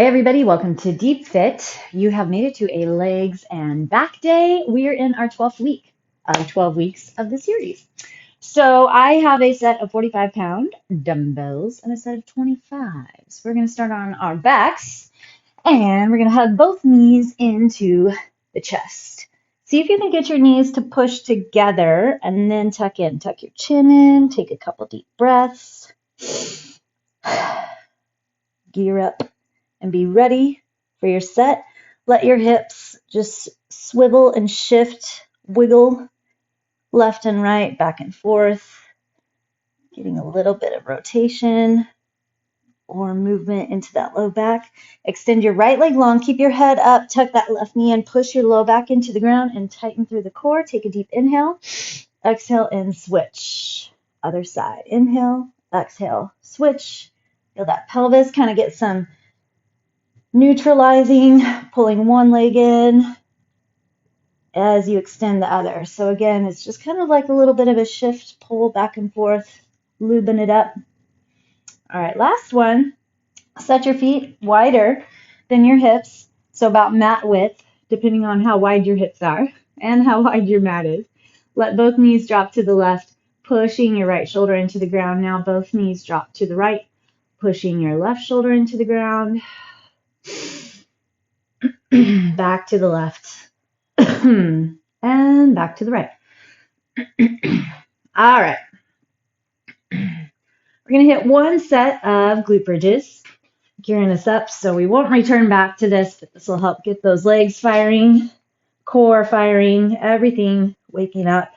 Hey everybody, welcome to Deep Fit. You have made it to a legs and back day. We're in our 12th week of 12 weeks of the series. So I have a set of 45-pound dumbbells and a set of 25s. We're going to start on our backs and we're going to hug both knees into the chest. See if you can get your knees to push together and then tuck in. Tuck your chin in, take a couple deep breaths. Gear up and be ready for your set. Let your hips just swivel and shift, wiggle left and right, back and forth, getting a little bit of rotation or movement into that low back. Extend your right leg long, keep your head up, tuck that left knee in, push your low back into the ground and tighten through the core. Take a deep inhale, exhale and switch. Other side, inhale, exhale, switch. Feel that pelvis kind of get some neutralizing, pulling one leg in as you extend the other. So again, it's just kind of like a little bit of a shift, pull back and forth, lubing it up. All right, last one. Set your feet wider than your hips, so about mat width, depending on how wide your hips are and how wide your mat is. Let both knees drop to the left, pushing your right shoulder into the ground. Now both knees drop to the right, pushing your left shoulder into the ground. Back to the left and back to the right. All right. We're going to hit one set of glute bridges, gearing us up, so we won't return back to this, but this will help get those legs firing, core firing, everything waking up.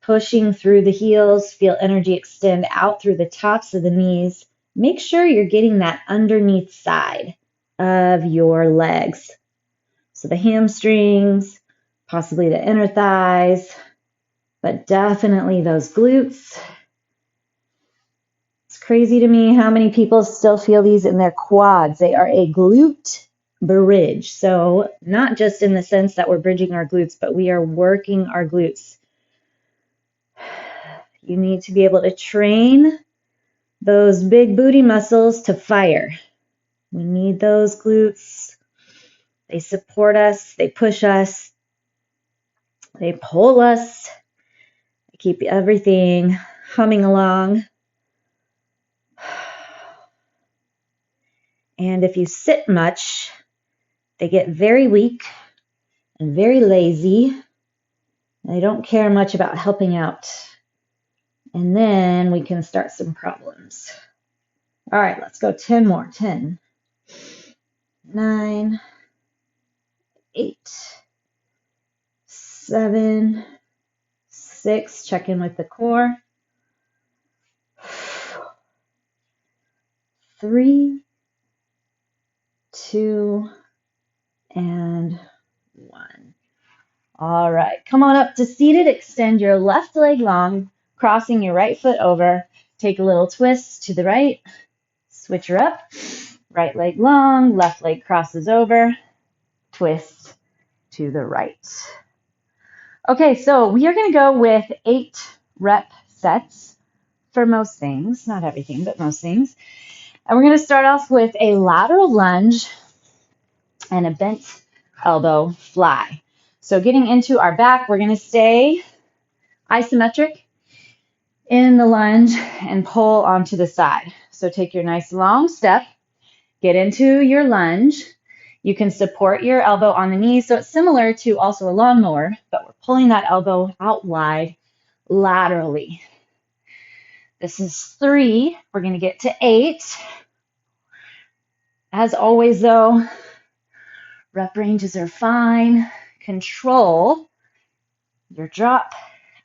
Pushing through the heels, feel energy extend out through the tops of the knees. Make sure you're getting that underneath side of your legs. So the hamstrings, possibly the inner thighs, but definitely those glutes. It's crazy to me how many people still feel these in their quads. They are a glute bridge. So not just in the sense that we're bridging our glutes, but we are working our glutes. You need to be able to train those big booty muscles to fire. We need those glutes. They support us, they push us, they pull us, they keep everything humming along. And if you sit much, they get very weak and very lazy. They don't care much about helping out. And then we can start some problems. All right, let's go 10 more. 10, 9, 8, 7, 6. Check in with the core. 3, 2, and 1. All right, come on up to seated. Extend your left leg long, crossing your right foot over. Take a little twist to the right. Switch her up. Right leg long, left leg crosses over. Twist to the right. Okay, so we are going to go with 8 rep sets for most things. Not everything, but most things. And we're going to start off with a lateral lunge and a bent elbow fly. So getting into our back, we're going to stay isometric in the lunge and pull onto the side. So take your nice long step, get into your lunge. You can support your elbow on the knee. So it's similar to also a lawnmower, but we're pulling that elbow out wide laterally. This is 3. We're going to get to 8. As always, though, rep ranges are fine. Control your drop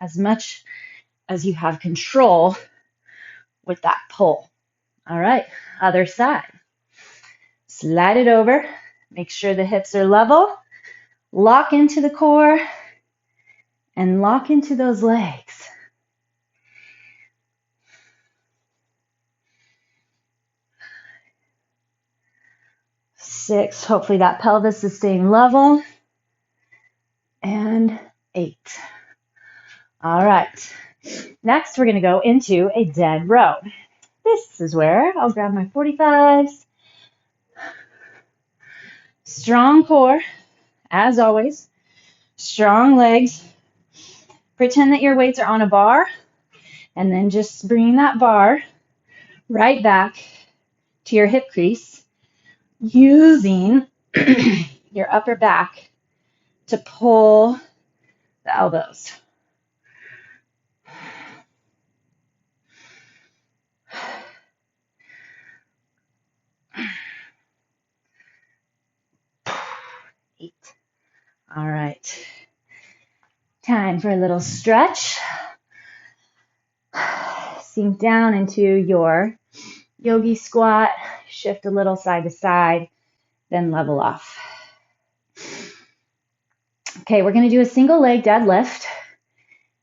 as much as you have control with that pull. All right, other side. Slide it over. Make sure the hips are level. Lock into the core and lock into those legs. 6. Hopefully that pelvis is staying level. And 8. All right. Next, we're going to go into a dead row. This is where I'll grab my 45s. Strong core, as always. Strong legs. Pretend that your weights are on a bar, and then just bring that bar right back to your hip crease, using your upper back to pull the elbows. Eight. All right. Time for a little stretch. Sink down into your yogi squat. Shift a little side to side, then level off. Okay, we're going to do a single leg deadlift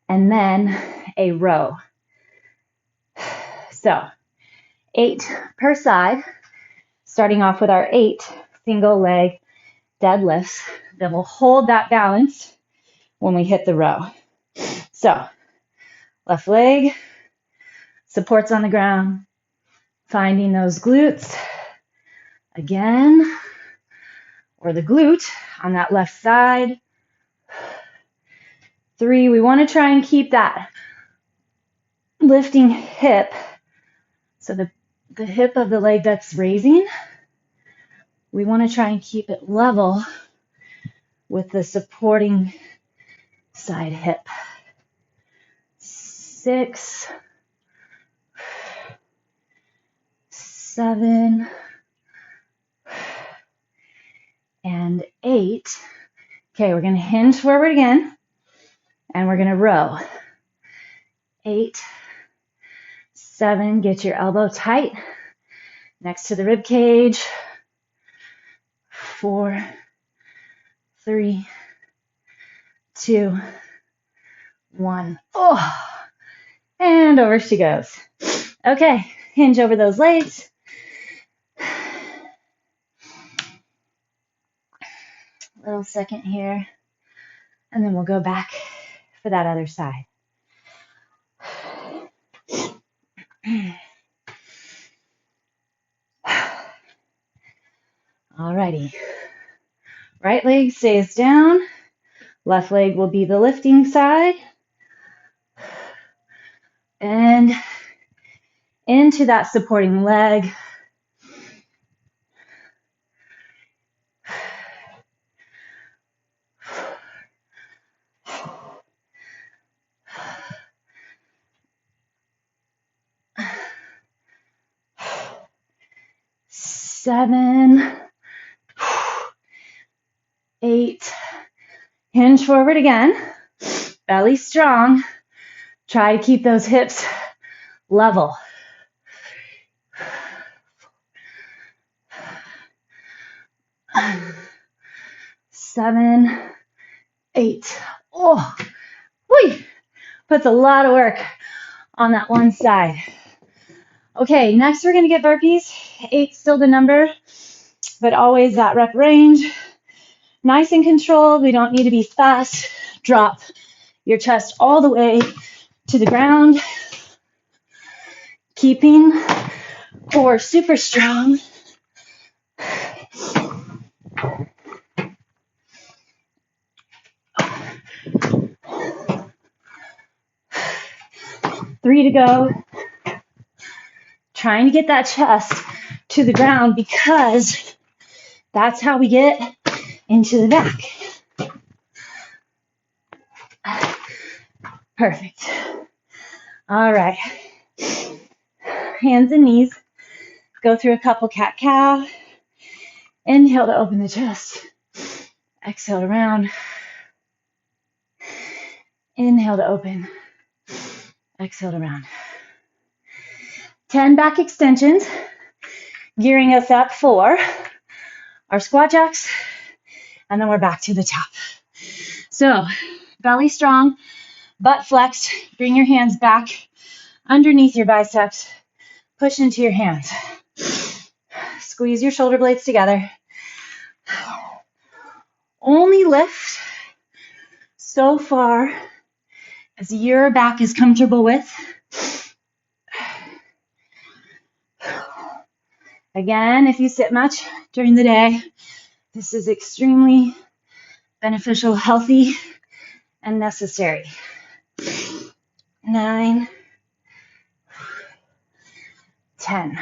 and then a row. So 8 per side, starting off with our 8 single leg deadlifts. Then we'll hold that balance when we hit the row. So left leg, supports on the ground, finding those glutes again, or the glute on that left side. 3, we want to try and keep that lifting hip, so the hip of the leg that's raising, we want to try and keep it level with the supporting side hip. 6, 7, and 8. Okay, we're going to hinge forward again, and we're going to row. 8, 7, get your elbow tight next to the rib cage. 4, 3, 2, 1. Oh, and over she goes. Okay, hinge over those legs. Little second here, and then we'll go back for that other side. Alrighty. Right leg stays down. Left leg will be the lifting side. And into that supporting leg. Seven, 8, hinge forward again, belly strong, try to keep those hips level. 7, 8, oh, whee, puts a lot of work on that one side. Okay, next we're going to get burpees. 8 still the number, but always that rep range. Nice and controlled. We don't need to be fast. Drop your chest all the way to the ground. Keeping core super strong. Three to go. Trying to get that chest to the ground because that's how we get into the back. Perfect. All right. Hands and knees. Go through a couple cat-cow. Inhale to open the chest. Exhale around. Inhale to open. Exhale around. 10 back extensions, gearing us up for our squat jacks, and then we're back to the top. So, belly strong, butt flexed. Bring your hands back underneath your biceps. Push into your hands. Squeeze your shoulder blades together. Only lift so far as your back is comfortable with. Again, if you sit much during the day, this is extremely beneficial, healthy, and necessary. 9, 10.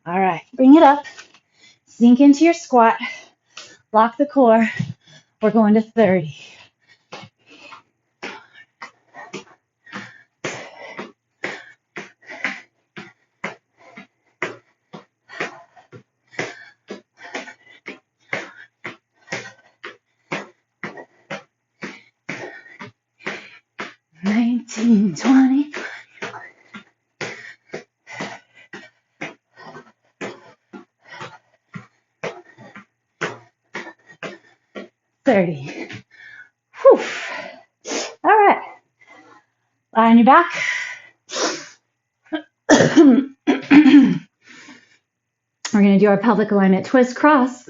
All right, bring it up. Sink into your squat. Lock the core. We're going to 30. Nineteen, 20. 30. Whew. All right. Lie on your back. We're going to do our pelvic alignment twist cross.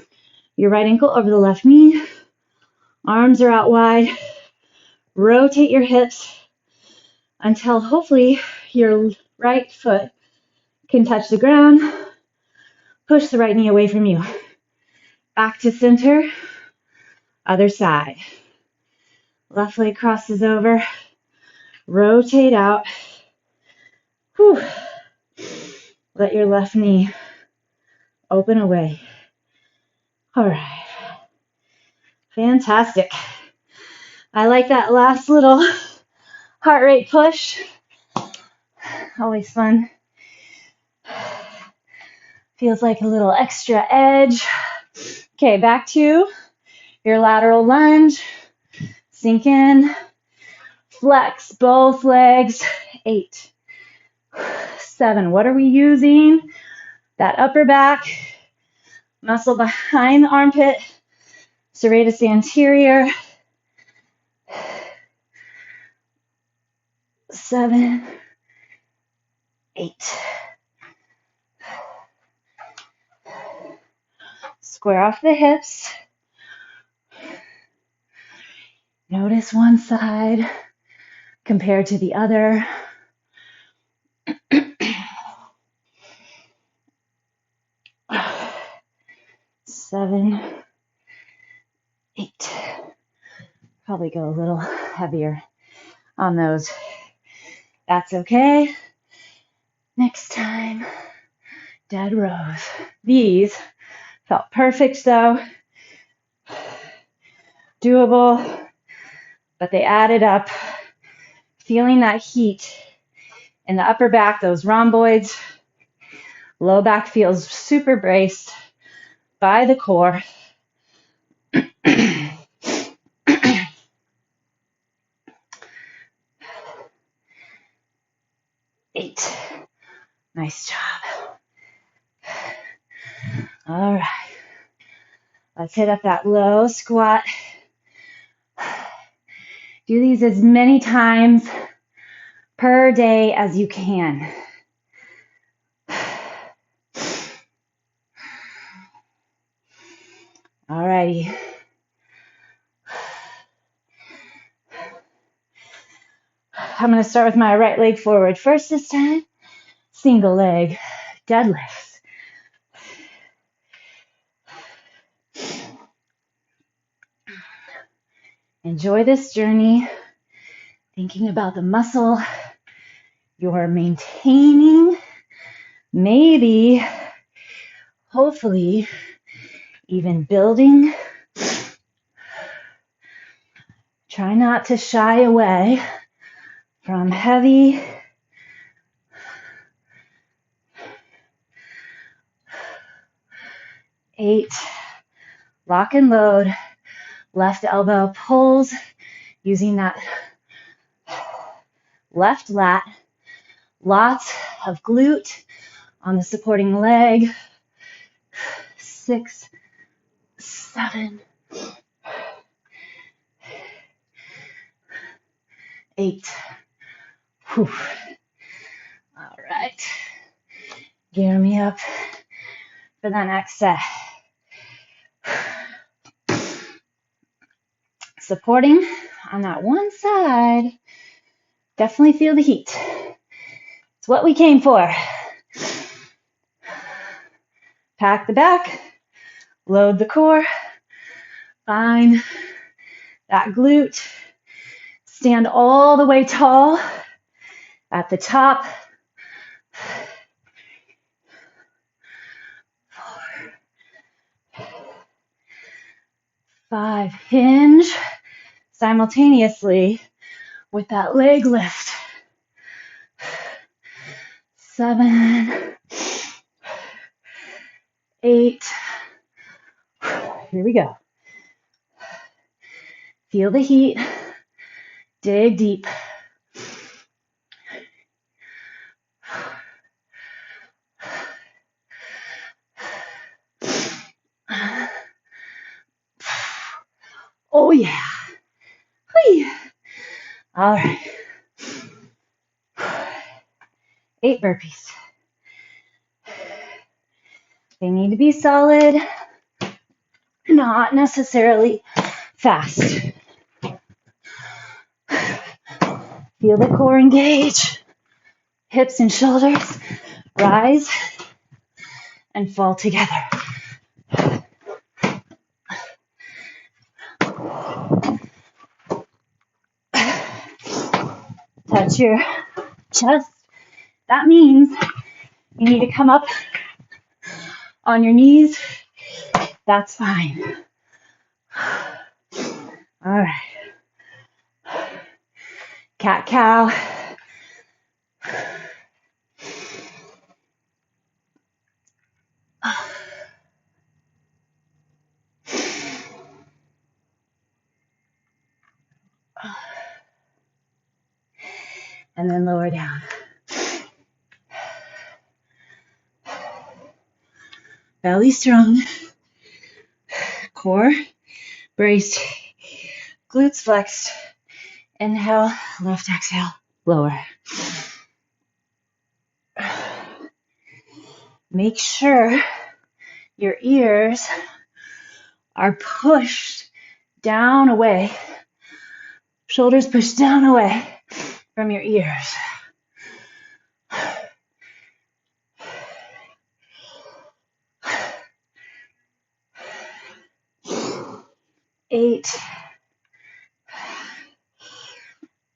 Your right ankle over the left knee. Arms are out wide. Rotate your hips until hopefully your right foot can touch the ground. Push the right knee away from you. Back to center. Other side. Left leg crosses over. Rotate out. Whew. Let your left knee open away. All right. Fantastic. I like that last little heart rate push. Always fun. Feels like a little extra edge. Okay, back to your lateral lunge. Sink in. Flex both legs. 8, 7. What are we using? That upper back muscle behind the armpit. Serratus anterior. 7, 8. Square off the hips. Notice one side compared to the other. 7, 8. Probably go a little heavier on those. That's okay. Next time, dead rows. These felt perfect though. Doable, but they added up. Feeling that heat in the upper back, those rhomboids. Low back feels super braced by the core. 8. Nice job. All right. Let's hit up that low squat. Do these as many times per day as you can. All righty. I'm going to start with my right leg forward first this time. Single leg deadlifts. Enjoy this journey, thinking about the muscle you're maintaining, maybe, hopefully, even building. Try not to shy away from heavy. 8. Lock and load. Left elbow pulls using that left lat. Lots of glute on the supporting leg. 6, 7, 8. Whew. All right. Gear me up for the next set. Supporting on that one side Definitely feel the heat. It's what we came for. Pack the back, load the core, find that glute, stand all the way tall at the top. 4, 5, hinge simultaneously with that leg lift. 7, 8, here we go. Feel the heat, dig deep. Oh yeah. Whee. All right. 8 burpees. They need to be solid, not necessarily fast. Feel the core engage. Hips and shoulders rise and fall together. Touch your chest. That means you need to come up on your knees. That's fine. All right. Cat cow. And then lower down. Belly strong. Core braced. Glutes flexed. Inhale, lift, exhale, lower. Make sure your ears are pushed down away. Shoulders pushed down away from your ears. 8,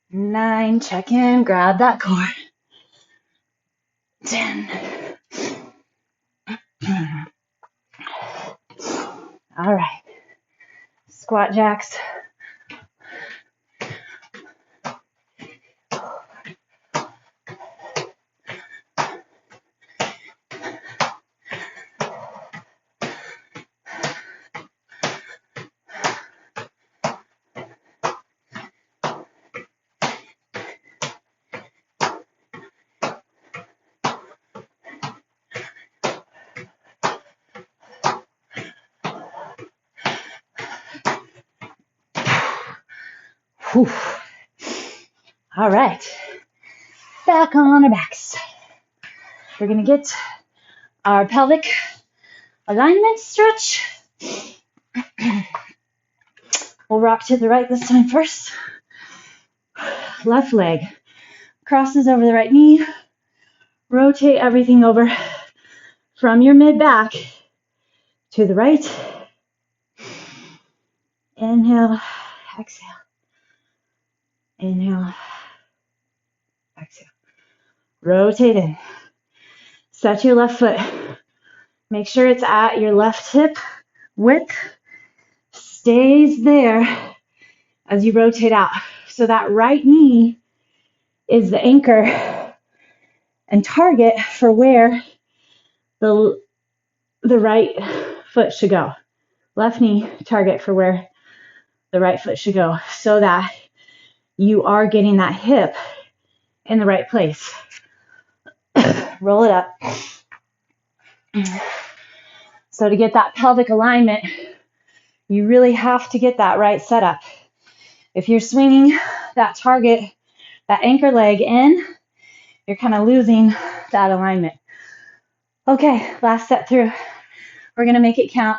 9, check in, grab that core. 10. All right. Squat jacks. Whew. All right, back on our backs. We're gonna get our pelvic alignment stretch. We'll rock to the right this time first. Left leg crosses over the right knee. Rotate everything over from your mid-back to the right. Inhale, exhale. Inhale, exhale. Rotate in. Set your left foot. Make sure it's at your left hip width. Stays there as you rotate out. So that right knee is the anchor and target for where the right foot should go. Left knee, target for where the right foot should go, so that you are getting that hip in the right place. Roll it up. So to get that pelvic alignment, you really have to get that right setup. If you're swinging that target, that anchor leg in, you're kind of losing that alignment. Okay, last set through. We're going to make it count.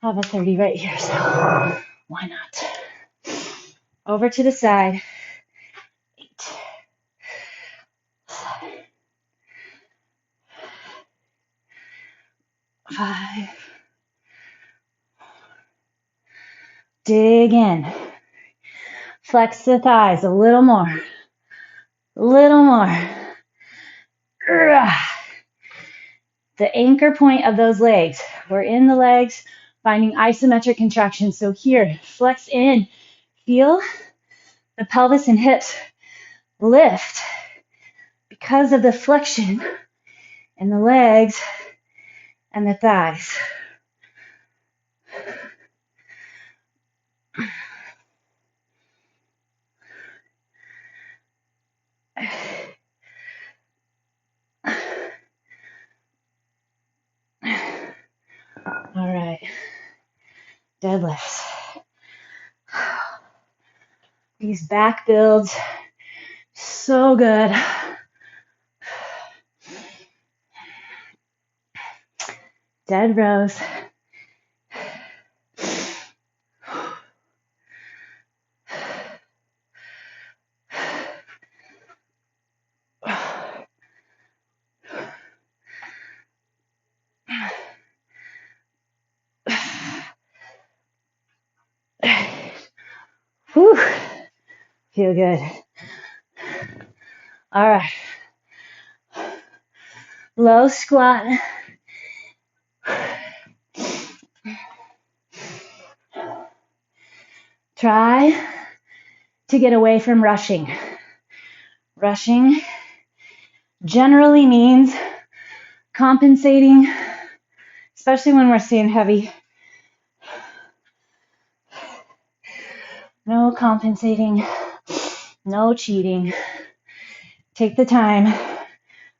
I have a 30 right here, so why not? Over to the side. 8. 5. Dig in. Flex the thighs a little more. A little more. The anchor point of those legs. We're in the legs, finding isometric contraction. So here, flex in. Feel the pelvis and hips lift because of the flexion in the legs and the thighs. All right, deadlifts. These back builds, so good. Dead rows. Whew. Feel good. All right. Low squat. Try to get away from rushing. Rushing generally means compensating, especially when we're staying heavy. No compensating, no cheating. Take the time,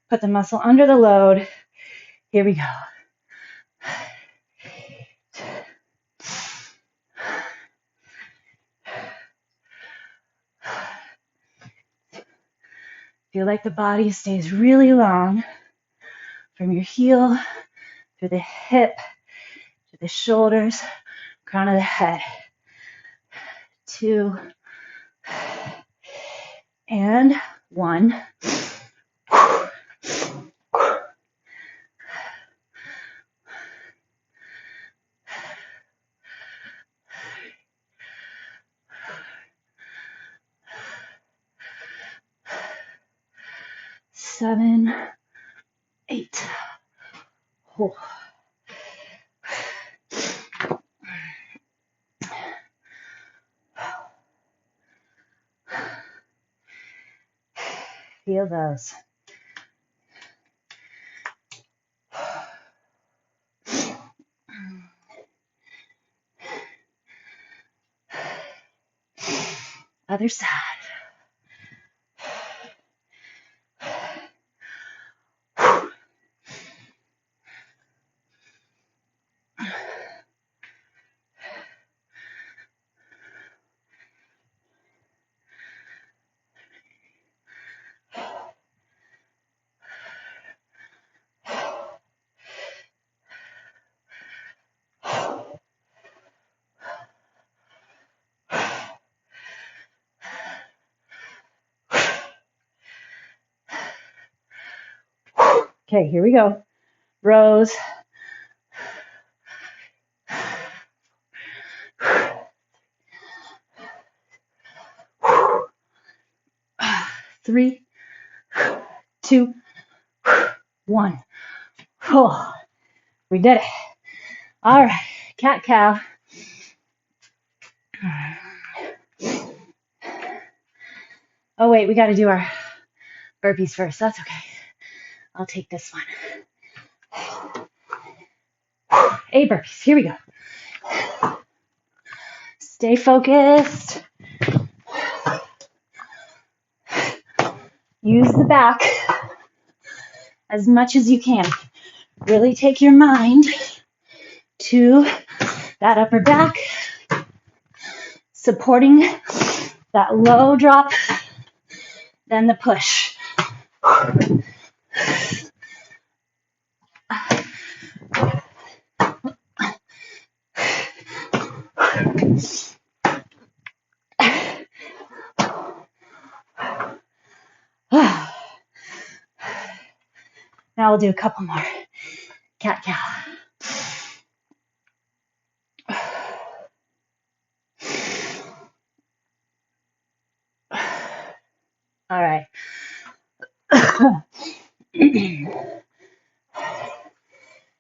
put the muscle under the load. Here we go. Feel like the body stays really long from your heel through the hip to the shoulders, crown of the head. 2 and 1. Seven, 8. Oh. Feel those. Other side. Okay, here we go. Rows. Three, 2, 1. Oh, we did it. All right, cat-cow. Oh, wait, we got to do our burpees first. That's okay. I'll take this one. 8 burpees. Here we go. Stay focused. Use the back as much as you can. Really take your mind to that upper back, supporting that low drop, then the push. Now we'll do a couple more. Cat-cow.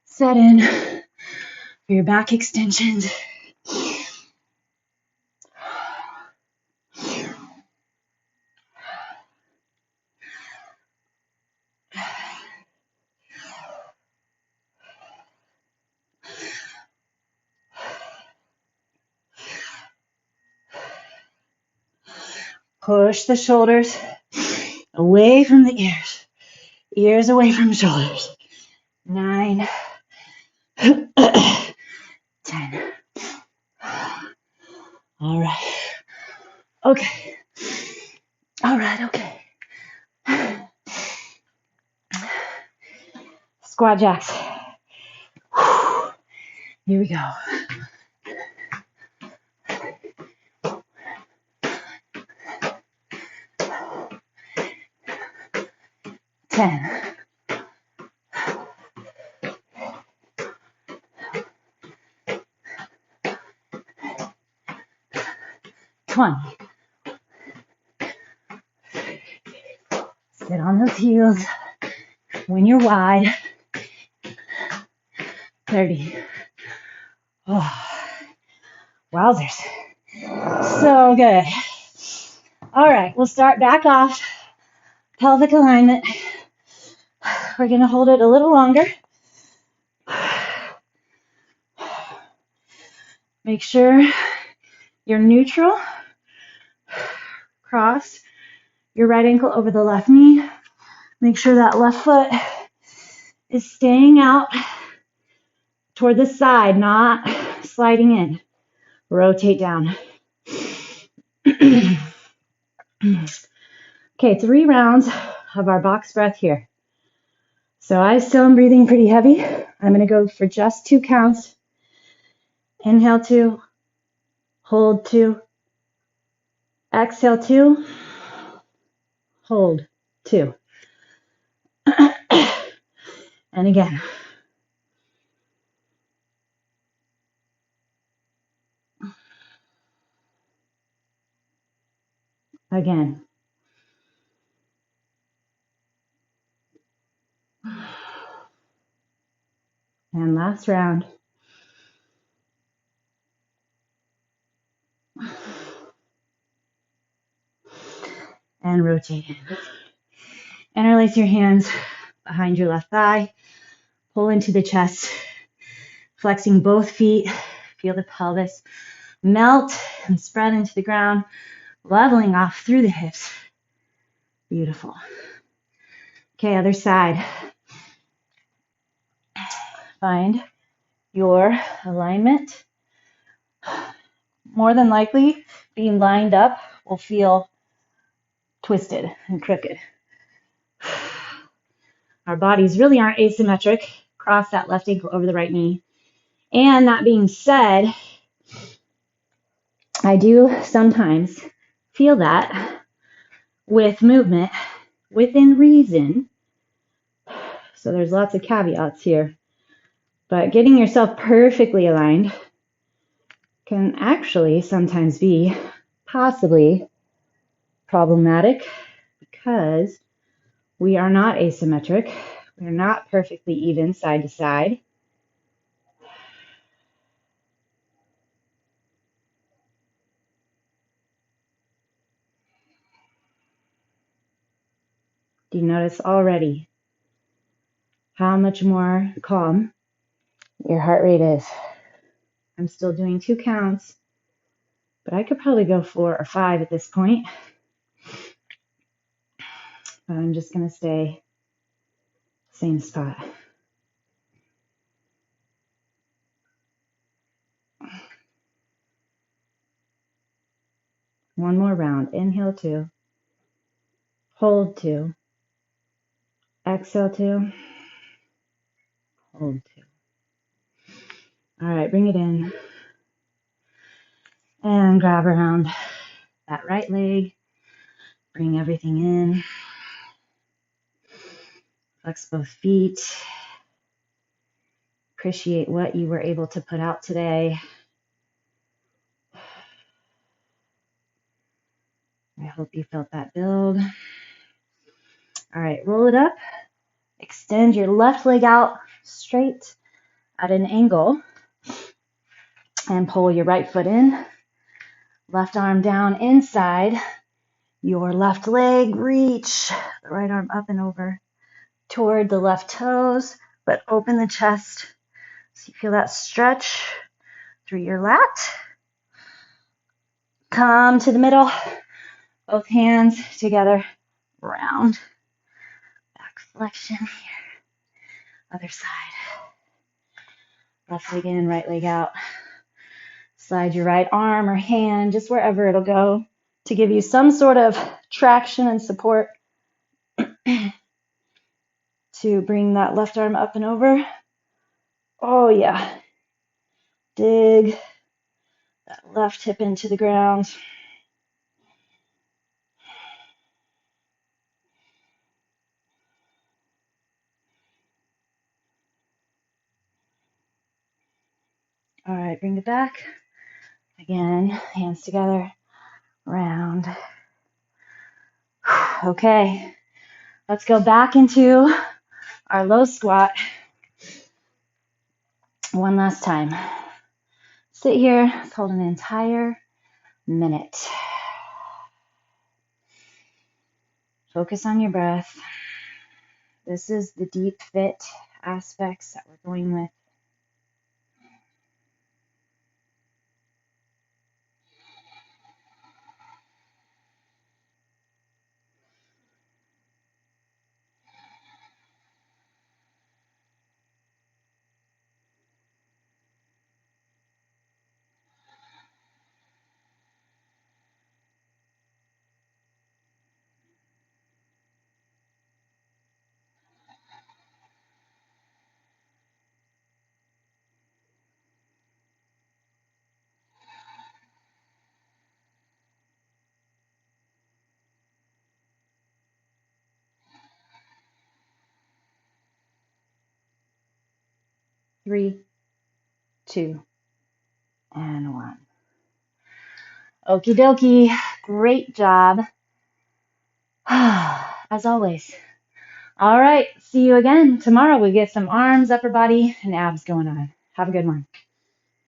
Set in for your back extensions. Push the shoulders away from the ears. Ears away from shoulders. 9, 10. All right. Okay. All right. Okay. Squat jacks. Here we go. 10. Come on. Sit on those heels when you're wide. 30. Oh, wowzers. So good. All right, we'll start back off. Pelvic alignment. We're going to hold it a little longer. Make sure you're neutral. Cross your right ankle over the left knee. Make sure that left foot is staying out toward the side, not sliding in. Rotate down. Okay, 3 rounds of our box breath here. So I still am breathing pretty heavy. I'm going to go for just 2 counts. Inhale 2, hold 2, exhale 2, hold 2. And again. Again. And last round. And rotate in. Interlace your hands behind your left thigh. Pull into the chest. Flexing both feet. Feel the pelvis melt and spread into the ground. Leveling off through the hips. Beautiful. Okay, other side. Find your alignment. More than likely, being lined up will feel twisted and crooked. Our bodies really aren't asymmetric. Cross that left ankle over the right knee. And that being said, I do sometimes feel that with movement within reason. So there's lots of caveats here. But getting yourself perfectly aligned can actually sometimes be possibly problematic because we are not asymmetric. We are not perfectly even side to side. Do you notice already how much more calm your heart rate is? I'm still doing 2 counts, but I could probably go 4 or 5 at this point. But I'm just going to stay same spot. One more round. Inhale 2. Hold 2. Exhale 2. Hold 2. All right, bring it in. And grab around that right leg. Bring everything in. Flex both feet. Appreciate what you were able to put out today. I hope you felt that build. All right, roll it up. Extend your left leg out straight at an angle and pull your right foot in. Left arm down inside your left leg. Reach the right arm up and over toward the left toes, but open the chest so you feel that stretch through your lat. Come to the middle, both hands together, round. Back flexion here. Other side. Left leg in, right leg out. Slide your right arm or hand, just wherever it'll go, to give you some sort of traction and support to bring that left arm up and over. Oh yeah. Dig that left hip into the ground. All right, bring it back. Again, hands together, round. Okay, let's go back into our low squat one last time. Sit here, let's hold an entire minute. Focus on your breath. This is the deep fit aspects that we're going with. Three, two, and one. Okie dokie. Great job. As always. All right. See you again tomorrow. We get some arms, upper body, and abs going on. Have a good one.